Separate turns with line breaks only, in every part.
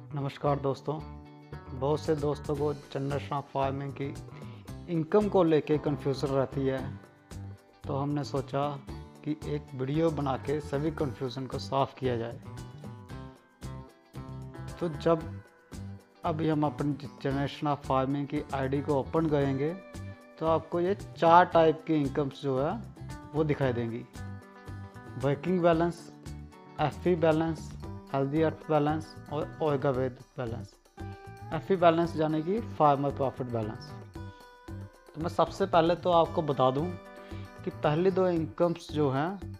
नमस्कार दोस्तों। बहुत से दोस्तों को जनरेशन ऑफ फार्मिंग की इनकम को लेके कन्फ्यूज़न रहती है, तो हमने सोचा कि एक वीडियो बना के सभी कन्फ्यूज़न को साफ़ किया जाए। तो जब अभी हम अपनी जनरेशन ऑफ फार्मिंग की आईडी को ओपन करेंगे तो आपको ये 4 टाइप की इनकम्स जो है वो दिखाई देंगी। Working balance, FP balance, healthy earth balance और ओएगा वेद बैलेंस। एफपी बैलेंस यानी कि फार्मर प्रॉफिट बैलेंस। तो मैं सबसे पहले तो आपको बता दूं कि पहली दो इनकम्स जो हैं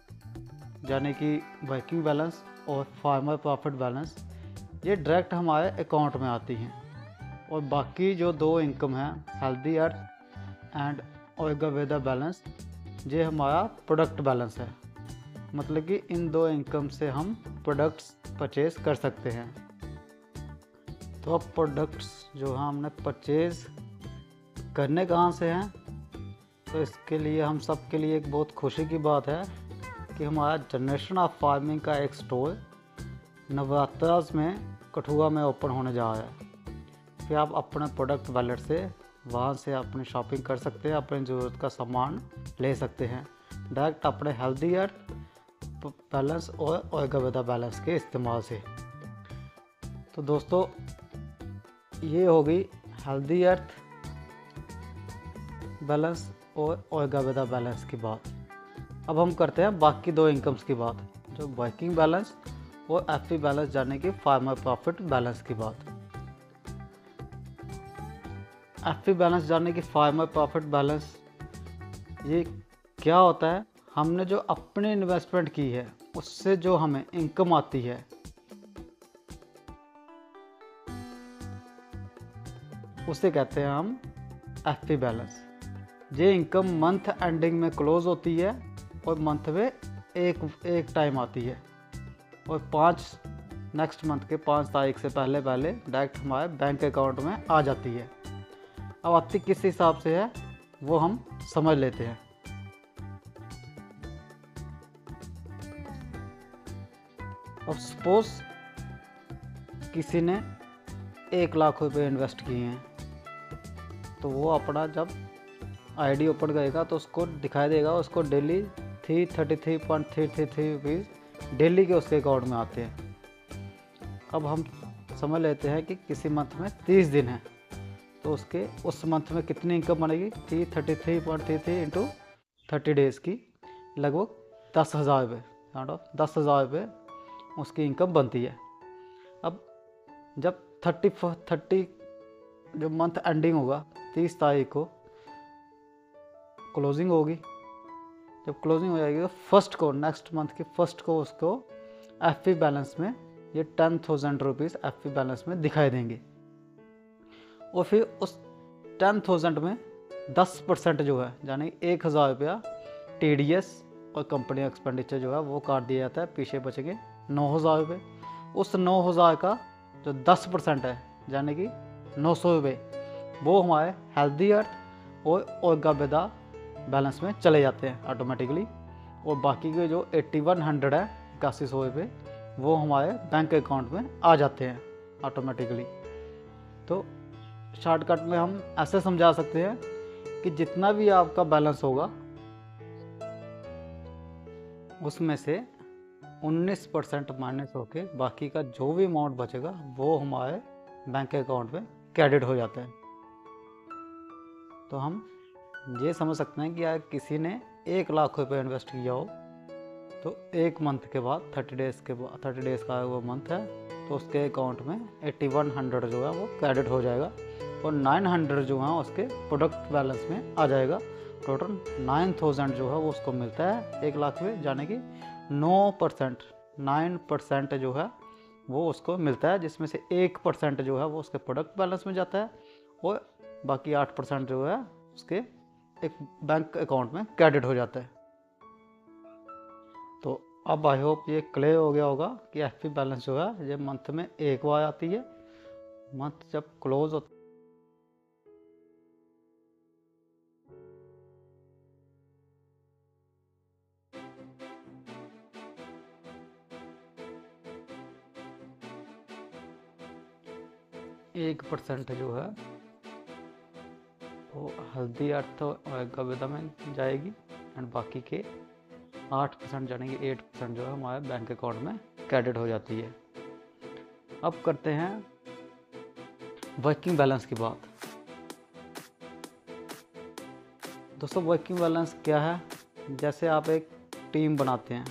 यानी कि वर्किंग बैलेंस और फार्मर प्रॉफिट बैलेंस, ये डायरेक्ट हमारे अकाउंट में आती हैं, और बाकी जो दो इनकम हैं हेल्दी अर्थ एंड ओएगा वेदा बैलेंस, ये हमारा प्रोडक्ट बैलेंस है। मतलब कि इन दो इनकम से हम प्रोडक्ट्स परचेज कर सकते हैं। तो अब प्रोडक्ट्स जो हमने परचेज करने कहाँ से हैं, तो इसके लिए हम सब के लिए एक बहुत खुशी की बात है कि हमारा जनरेशन ऑफ फार्मिंग का एक स्टोर नवरात्रास में कठुआ में ओपन होने जा रहा है। कि आप अपने प्रोडक्ट वॉलेट से वहाँ से अपनी शॉपिंग कर सकते हैं, अपनी ज़रूरत का सामान ले सकते हैं डायरेक्ट अपने हेल्दी अर्थ बैलेंस और ओएगा वेदा बैलेंस के इस्तेमाल से। तो दोस्तों, ये होगी हेल्दी अर्थ बैलेंस और ओएगा वेदा बैलेंस की बात। अब हम करते हैं बाकी दो इनकम्स की बात, जो वर्किंग बैलेंस और एफपी बैलेंस यानी कि फार्मर प्रॉफिट बैलेंस की बात। एफपी बैलेंस यानी कि फार्मर प्रॉफिट बैलेंस, ये क्या होता है? हमने जो अपनी इन्वेस्टमेंट की है उससे जो हमें इनकम आती है, उसे कहते हैं हम एफपी बैलेंस। ये इनकम मंथ एंडिंग में क्लोज होती है और मंथ में एक टाइम आती है, और नेक्स्ट मंथ के 5 तारीख से पहले डायरेक्ट हमारे बैंक अकाउंट में आ जाती है। अब आती किस हिसाब से है वो हम समझ लेते हैं। अब सपोज किसी ने 1 लाख रुपए इन्वेस्ट किए हैं, तो वो अपना जब आईडी ओपन करेगा तो उसको दिखाई देगा, उसको डेली 333.333 रुपीज़ डेली के उसके अकाउंट में आते हैं। अब हम समझ लेते हैं कि किसी मंथ में 30 दिन है, तो उसके उस मंथ में कितनी इनकम बनेगी? 333.33 इंटू 30 डेज़ की लगभग 10,000 रुपये, काउंट ऑफ 10,000 रुपये उसकी इनकम बनती है। अब जब 30 जो मंथ एंडिंग होगा 30 तारीख को क्लोजिंग होगी, जब क्लोजिंग हो जाएगी तो फर्स्ट को, नेक्स्ट मंथ के फर्स्ट को उसको एफपी बैलेंस में ये 10,000 रुपीज़ एफपी बैलेंस में दिखाई देंगे। और फिर उस 10,000 में 10% जो है यानी 1,000 रुपया TDS और कंपनी एक्सपेंडिचर जो है वो काट दिया जाता है, पीछे बचेंगे 9,000 रुपये। उस 9,000 का जो 10% है यानी कि 900 रुपये, वो हमारे हेल्दी अर्थ और ओएगा वेदा बैलेंस में चले जाते हैं ऑटोमेटिकली, और बाकी के जो 8,100 है 8100 रुपये, वो हमारे बैंक अकाउंट में आ जाते हैं ऑटोमेटिकली। तो शॉर्टकट में हम ऐसे समझा सकते हैं कि जितना भी आपका बैलेंस होगा उसमें से 19% माइनस होके बाकी का जो भी अमाउंट बचेगा वो हमारे बैंक अकाउंट में क्रेडिट हो जाता है। तो हम ये समझ सकते हैं कि अगर किसी ने 1 लाख रुपए इन्वेस्ट किया हो, तो एक मंथ के बाद 30 डेज़ का वो मंथ है, तो उसके अकाउंट में 8,100 जो है वो क्रेडिट हो जाएगा, और 900 जो है उसके प्रोडक्ट बैलेंस में आ जाएगा। टोटल 9,000 जो है वो उसको मिलता है 1 लाख में, यानी कि 9% जो है वो उसको मिलता है, जिसमें से 1% जो है वो उसके प्रोडक्ट बैलेंस में जाता है, और बाकी 8% जो है उसके एक बैंक अकाउंट में क्रेडिट हो जाता है। तो अब आई होप ये क्लियर हो गया होगा कि एफपी बैलेंस जो है ये मंथ में एक बार आती है, मंथ जब क्लोज होता 1% जो है वो हल्दी अर्थ गवेदा में जाएगी एंड बाकी के 8% यानी कि 8% जो है हमारे बैंक अकाउंट में क्रेडिट हो जाती है। अब करते हैं वर्किंग बैलेंस की बात। दोस्तों वर्किंग बैलेंस क्या है? जैसे आप एक टीम बनाते हैं,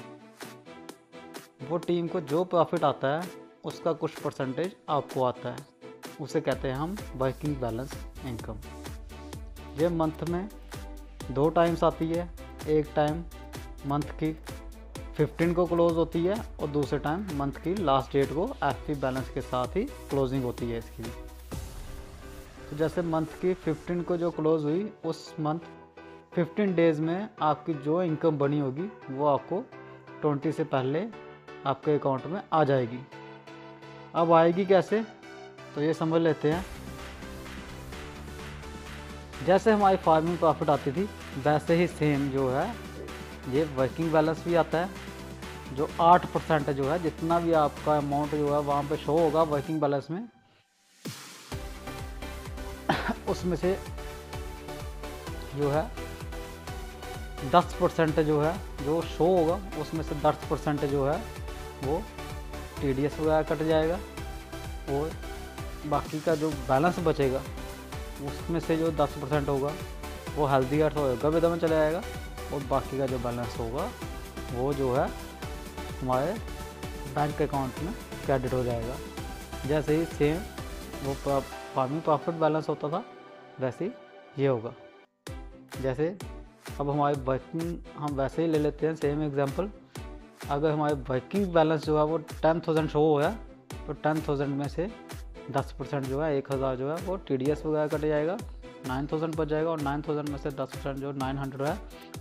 वो टीम को जो प्रॉफिट आता है उसका कुछ परसेंटेज आपको आता है, उसे कहते हैं हम वर्किंग बैलेंस इनकम। ये मंथ में 2 टाइम्स आती है। एक टाइम मंथ की 15 को क्लोज होती है और दूसरे टाइम मंथ की लास्ट डेट को एफपी बैलेंस के साथ ही क्लोजिंग होती है इसकी। तो जैसे मंथ की 15 को जो क्लोज हुई, उस मंथ 15 डेज़ में आपकी जो इनकम बनी होगी वो आपको 20 से पहले आपके अकाउंट में आ जाएगी। अब आएगी कैसे, तो ये समझ लेते हैं। जैसे हमारी फार्मिंग प्रॉफिट आती थी, वैसे ही सेम जो है ये वर्किंग बैलेंस भी आता है। जो 8% जो है, जितना भी आपका अमाउंट जो है वहाँ पे शो होगा वर्किंग बैलेंस में, उसमें से जो है 10% जो है जो शो होगा, उसमें से 10% जो है वो TDS वगैरह कट जाएगा और बाकी का जो बैलेंस बचेगा उसमें से जो 10% होगा वो हेल्दी अर्थ और गवेदा में चला जाएगा और बाकी का जो बैलेंस होगा वो जो है हमारे बैंक अकाउंट में क्रेडिट हो जाएगा। जैसे ही सेम वो फार्मिंग प्रॉफिट बैलेंस होता था वैसे ही ये होगा। जैसे अब हमारे वर्किंग, हम वैसे ही ले लेते हैं सेम एग्जांपल। अगर हमारे वर्किंग बैलेंस जो है वो 10,000 शो हो है, तो 10,000 में से 10% जो है 1,000 जो है वो TDS वगैरह कट जाएगा, 9,000 बच जाएगा और 9,000 में से 10% जो 900 है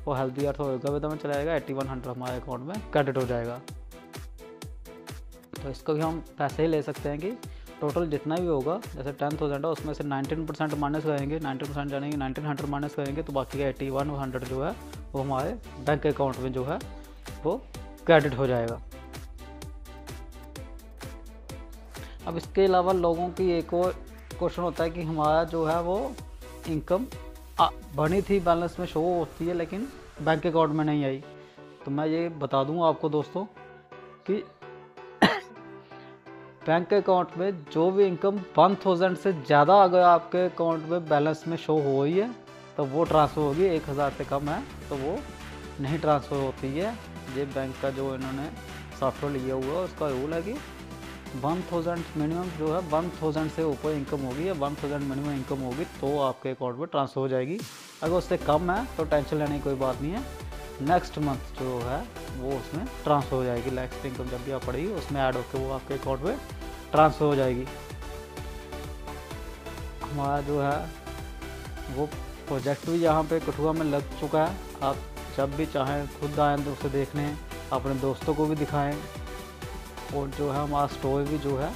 वो हेल्दी अर्थ और गवेदा में चला जाएगा। 8100 हमारे अकाउंट में क्रेडिट हो जाएगा। तो इसको भी हम पैसे ही ले सकते हैं कि टोटल जितना भी होगा, जैसे 10,000 है उसमें से 19% माइनस करेंगे, 19% जाने की 1900 माइनस करेंगे, तो बाकी का 8100 जो है वो हमारे बैंक अकाउंट में जो है वो क्रेडिट हो जाएगा। अब इसके अलावा लोगों की एक और क्वेश्चन होता है कि हमारा जो है वो इनकम बनी थी, बैलेंस में शो होती है लेकिन बैंक अकाउंट में नहीं आई। तो मैं ये बता दूंगा आपको दोस्तों कि बैंक अकाउंट में जो भी इनकम 1000 से ज़्यादा अगर आपके अकाउंट में बैलेंस में शो हो रही है तो वो ट्रांसफ़र होगी। 1000 से कम है तो वो नहीं ट्रांसफ़र होती है। ये बैंक का जो इन्होंने सॉफ्टवेयर लिया हुआ है उसका रूल है कि 1000 मिनिमम जो है 1000 से ऊपर इनकम होगी या 1000 मिनिमम इनकम होगी तो आपके अकाउंट में ट्रांसफ़र हो जाएगी। अगर उससे कम है तो टेंशन लेने की कोई बात नहीं है, नेक्स्ट मंथ जो है वो उसमें ट्रांसफ़र हो जाएगी। नेक्स्ट इनकम जब भी आप पड़ेगी उसमें ऐड होकर वो आपके अकाउंट में ट्रांसफ़र हो जाएगी। हमारा जो है वो प्रोजेक्ट भी यहाँ पे कठुआ में लग चुका है। आप जब भी चाहें खुद आएँ तो उसे देखने, अपने दोस्तों को भी दिखाएं। और जो है हमारा स्टोर भी जो है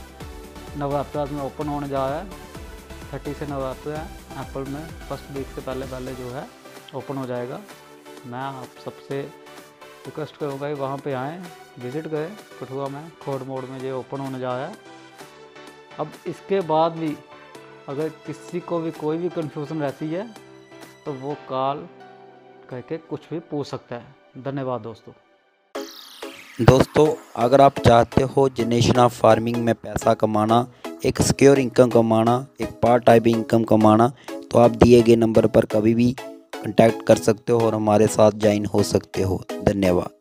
नवरात्र में ओपन होने जा रहा है। 30 से नवरात्र है, एप्पल में फर्स्ट वीक से पहले जो है ओपन हो जाएगा। मैं आप सबसे रिक्वेस्ट करूँगा कि वहाँ पे आएँ, विज़िट करें। कठुआ में खोड़ मोड़ में जो ओपन होने जा रहा है। अब इसके बाद भी अगर किसी को भी कोई भी कन्फ्यूज़न रहती है तो वो कॉल करके कुछ भी पूछ सकता है। धन्यवाद
दोस्तों अगर आप चाहते हो जनरेशन ऑफ फार्मिंग में पैसा कमाना, एक सिक्योर इनकम कमाना, एक पार्ट टाइम इनकम कमाना, तो आप दिए गए नंबर पर कभी भी कांटेक्ट कर सकते हो और हमारे साथ ज्वाइन हो सकते हो। धन्यवाद।